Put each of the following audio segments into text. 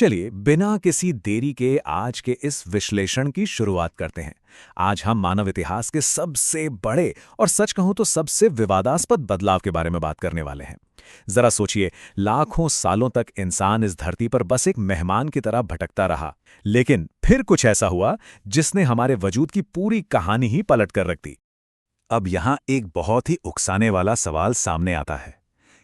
चलिए बिना किसी देरी के आज के इस विश्लेषण की शुरुआत करते हैं। आज हम मानव इतिहास के सबसे बड़े और सच कहूं तो सबसे विवादास्पद बदलाव के बारे में बात करने वाले हैं। जरा सोचिए, लाखों सालों तक इंसान इस धरती पर बस एक मेहमान की तरह भटकता रहा, लेकिन फिर कुछ ऐसा हुआ जिसने हमारे वजूद की पूरी कहानी ही पलट कर रख दी। अब यहां एक बहुत ही उकसाने वाला सवाल सामने आता है।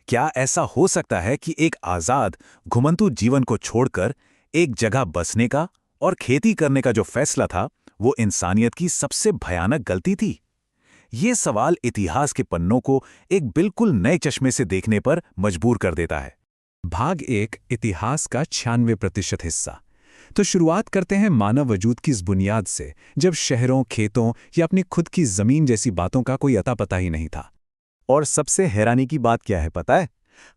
क्या ऐसा हो सकता है कि एक आजाद, घुमंतू जीवन को छोड़कर एक जगह बसने का और खेती करने का जो फैसला था, वो इंसानियत की सबसे भयानक गलती थी? ये सवाल इतिहास के पन्नों को एक बिल्कुल नए चश्मे से देखने पर मजबूर कर देता है। भाग 1, इतिहास का 96% हिस्सा। तो शुरुआत करते हैं मानव वजूद की इस बुनियाद से, जब शहरों, खेतों या अपनी खुद की जमीन जैसी बातों का कोई अता पता ही नहीं था। और सबसे हैरानी की बात क्या है पता है?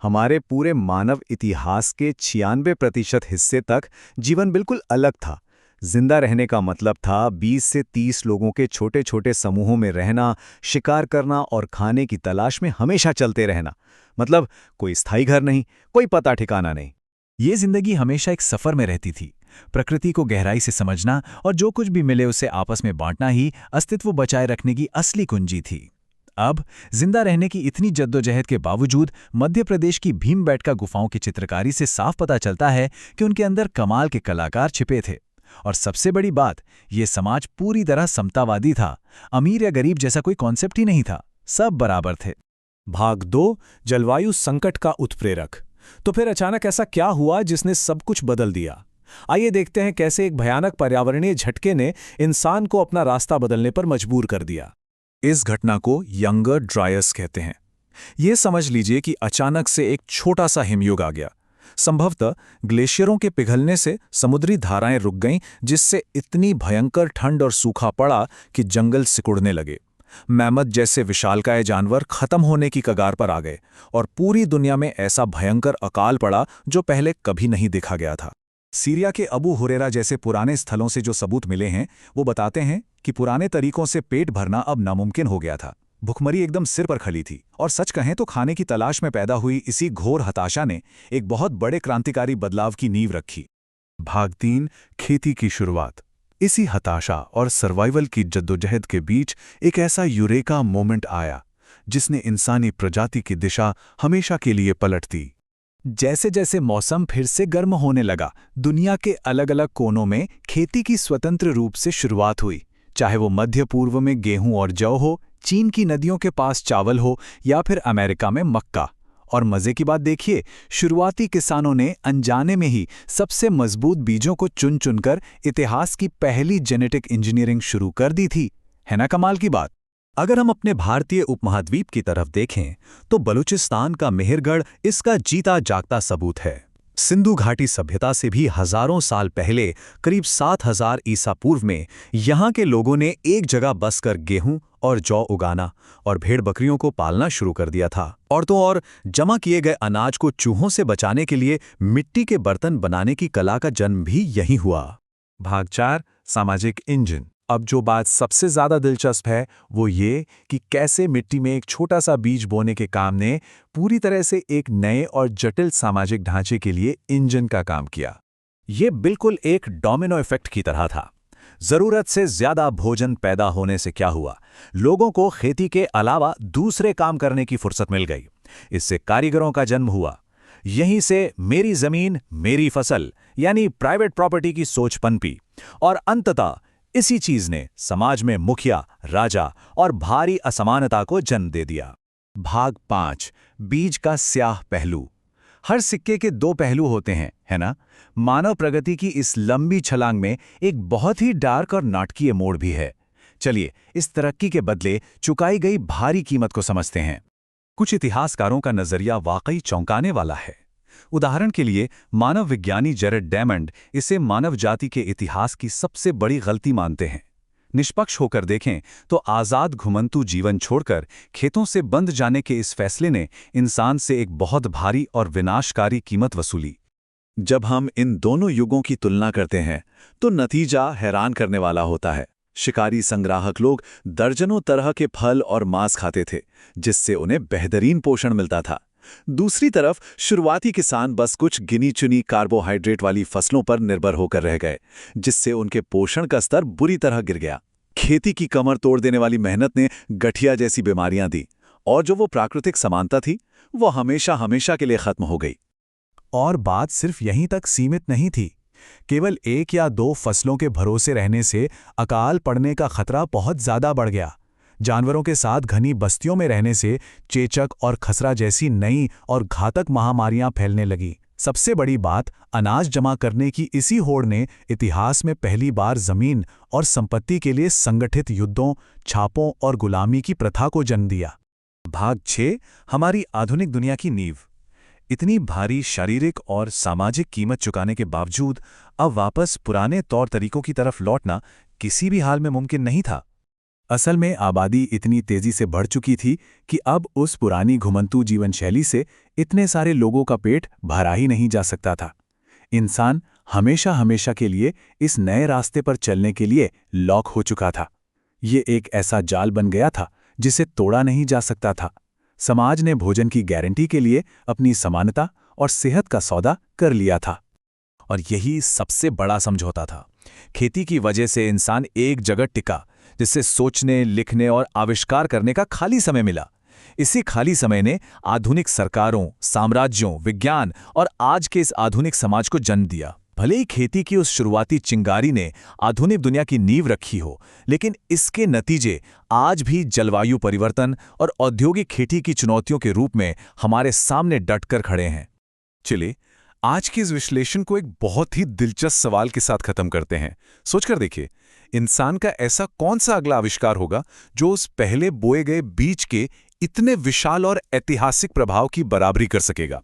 हमारे पूरे मानव इतिहास के 96% हिस्से तक जीवन बिल्कुल अलग था। जिंदा रहने का मतलब था 20 से 30 लोगों के छोटे छोटे समूहों में रहना, शिकार करना और खाने की तलाश में हमेशा चलते रहना। मतलब कोई स्थायी घर नहीं, कोई पता ठिकाना नहीं। ये जिंदगी हमेशा एक सफर में रहती थी। प्रकृति को गहराई से समझना और जो कुछ भी मिले उसे आपस में बांटना ही अस्तित्व बचाए रखने की असली कुंजी थी। अब जिंदा रहने की इतनी जद्दोजहद के बावजूद मध्य प्रदेश की भीमबेटका गुफाओं की चित्रकारी से साफ पता चलता है कि उनके अंदर कमाल के कलाकार छिपे थे। और सबसे बड़ी बात, ये समाज पूरी तरह समतावादी था। अमीर या गरीब जैसा कोई कॉन्सेप्ट ही नहीं था, सब बराबर थे। भाग 2, जलवायु संकट का उत्प्रेरक। तो फिर अचानक ऐसा क्या हुआ जिसने सब कुछ बदल दिया? आइए देखते हैं कैसे एक भयानक पर्यावरणीय झटके ने इंसान को अपना रास्ता बदलने पर मजबूर कर दिया। इस घटना को यंगर ड्रायस कहते हैं। ये समझ लीजिए कि अचानक से एक छोटा सा हिमयुग आ गया। संभवतः ग्लेशियरों के पिघलने से समुद्री धाराएं रुक गईं, जिससे इतनी भयंकर ठंड और सूखा पड़ा कि जंगल सिकुड़ने लगे। मैमथ जैसे विशालकाय जानवर खत्म होने की कगार पर आ गए और पूरी दुनिया में ऐसा भयंकर अकाल पड़ा जो पहले कभी नहीं देखा गया था। सीरिया के अबू हुरैरा जैसे पुराने स्थलों से जो सबूत मिले हैं, वो बताते हैं कि पुराने तरीकों से पेट भरना अब नामुमकिन हो गया था। भुखमरी एकदम सिर पर खली थी और सच कहें तो खाने की तलाश में पैदा हुई इसी घोर हताशा ने एक बहुत बड़े क्रांतिकारी बदलाव की नींव रखी। भाग 3, खेती की शुरुआत। इसी हताशा और सर्वाइवल की जद्दोजहद के बीच एक ऐसा यूरेका मोमेंट आया जिसने इंसानी प्रजाति की दिशा हमेशा के लिए पलट दी। जैसे जैसे मौसम फिर से गर्म होने लगा, दुनिया के अलग अलग कोनों में खेती की स्वतंत्र रूप से शुरुआत हुई। चाहे वो मध्य पूर्व में गेहूं और जौ हो, चीन की नदियों के पास चावल हो या फिर अमेरिका में मक्का। और मजे की बात देखिए, शुरुआती किसानों ने अनजाने में ही सबसे मजबूत बीजों को चुन चुनकर इतिहास की पहली जेनेटिक इंजीनियरिंग शुरू कर दी थी। है ना कमाल की बात? अगर हम अपने भारतीय उपमहाद्वीप की तरफ देखें तो बलूचिस्तान का मेहरगढ़ इसका जीता जागता सबूत है। सिंधु घाटी सभ्यता से भी हजारों साल पहले, करीब 7000 ईसा पूर्व में, यहाँ के लोगों ने एक जगह बसकर गेहूं और जौ उगाना और भेड़ बकरियों को पालना शुरू कर दिया था। और तो और जमा किए गए अनाज को चूहों से बचाने के लिए मिट्टी के बर्तन बनाने की कला का जन्म भी यहीं हुआ। भाग 4, सामाजिक इंजन। अब जो बात सबसे ज्यादा दिलचस्प है वो ये कि कैसे मिट्टी में एक छोटा सा बीज बोने के काम ने पूरी तरह से एक नए और जटिल सामाजिक ढांचे के लिए इंजन का काम किया। ये बिल्कुल एक डोमिनो इफेक्ट की तरह था। जरूरत से ज्यादा भोजन पैदा होने से क्या हुआ? लोगों को खेती के अलावा दूसरे काम करने की फुर्सत मिल गई। इससे कारीगरों का जन्म हुआ। यहीं से मेरी जमीन मेरी फसल यानी प्राइवेट प्रॉपर्टी की सोच पनपी और अंततः इसी चीज ने समाज में मुखिया, राजा और भारी असमानता को जन्म दे दिया। भाग 5, बीज का स्याह पहलू। हर सिक्के के दो पहलू होते हैं, है ना? मानव प्रगति की इस लंबी छलांग में एक बहुत ही डार्क और नाटकीय मोड़ भी है। चलिए इस तरक्की के बदले चुकाई गई भारी कीमत को समझते हैं। कुछ इतिहासकारों का नजरिया वाकई चौंकाने वाला है। उदाहरण के लिए मानव विज्ञानी जेरेड डेमंड इसे मानव जाति के इतिहास की सबसे बड़ी गलती मानते हैं। निष्पक्ष होकर देखें तो आज़ाद घुमंतू जीवन छोड़कर खेतों से बंध जाने के इस फैसले ने इंसान से एक बहुत भारी और विनाशकारी कीमत वसूली। जब हम इन दोनों युगों की तुलना करते हैं तो नतीजा हैरान करने वाला होता है। शिकारी संग्राहक लोग दर्जनों तरह के फल और मांस खाते थे, जिससे उन्हें बेहतरीन पोषण मिलता था। दूसरी तरफ शुरुआती किसान बस कुछ गिनी चुनी कार्बोहाइड्रेट वाली फसलों पर निर्भर होकर रह गए, जिससे उनके पोषण का स्तर बुरी तरह गिर गया। खेती की कमर तोड़ देने वाली मेहनत ने गठिया जैसी बीमारियां दी, और जो वो प्राकृतिक समानता थी वो हमेशा हमेशा के लिए खत्म हो गई। और बात सिर्फ यहीं तक सीमित नहीं थी। केवल 1 या 2 फसलों के भरोसे रहने से अकाल पड़ने का खतरा बहुत ज्यादा बढ़ गया। जानवरों के साथ घनी बस्तियों में रहने से चेचक और खसरा जैसी नई और घातक महामारियां फैलने लगी। सबसे बड़ी बात, अनाज जमा करने की इसी होड़ ने इतिहास में पहली बार जमीन और संपत्ति के लिए संगठित युद्धों, छापों और गुलामी की प्रथा को जन्म दिया। भाग 6, हमारी आधुनिक दुनिया की नींव। इतनी भारी शारीरिक और सामाजिक कीमत चुकाने के बावजूद अब वापस पुराने तौर तरीकों की तरफ लौटना किसी भी हाल में मुमकिन नहीं था। असल में आबादी इतनी तेजी से बढ़ चुकी थी कि अब उस पुरानी घुमंतू जीवन शैली से इतने सारे लोगों का पेट भरा ही नहीं जा सकता था। इंसान हमेशा हमेशा के लिए इस नए रास्ते पर चलने के लिए लॉक हो चुका था। ये एक ऐसा जाल बन गया था जिसे तोड़ा नहीं जा सकता था। समाज ने भोजन की गारंटी के लिए अपनी समानता और सेहत का सौदा कर लिया था। और यही सबसे बड़ा समझौता था। खेती की वजह से इंसान एक जगह टिका, जिससे सोचने, लिखने और आविष्कार करने का खाली समय मिला। इसी खाली समय ने आधुनिक सरकारों, साम्राज्यों, विज्ञान और आज के इस आधुनिक समाज को जन्म दिया। भले ही खेती की उस शुरुआती चिंगारी ने आधुनिक दुनिया की नींव रखी हो, लेकिन इसके नतीजे आज भी जलवायु परिवर्तन और औद्योगिक खेती की चुनौतियों के रूप में हमारे सामने डटकर खड़े हैं। चलिए, आज के इस विश्लेषण को एक बहुत ही दिलचस्प सवाल के साथ खत्म करते हैं। सोचकर देखिए, इंसान का ऐसा कौन सा अगला आविष्कार होगा जो उस पहले बोए गए बीज के इतने विशाल और ऐतिहासिक प्रभाव की बराबरी कर सकेगा?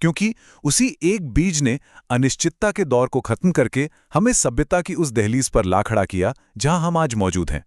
क्योंकि उसी एक बीज ने अनिश्चितता के दौर को खत्म करके हमें सभ्यता की उस दहलीज पर ला खड़ा किया जहां हम आज मौजूद हैं।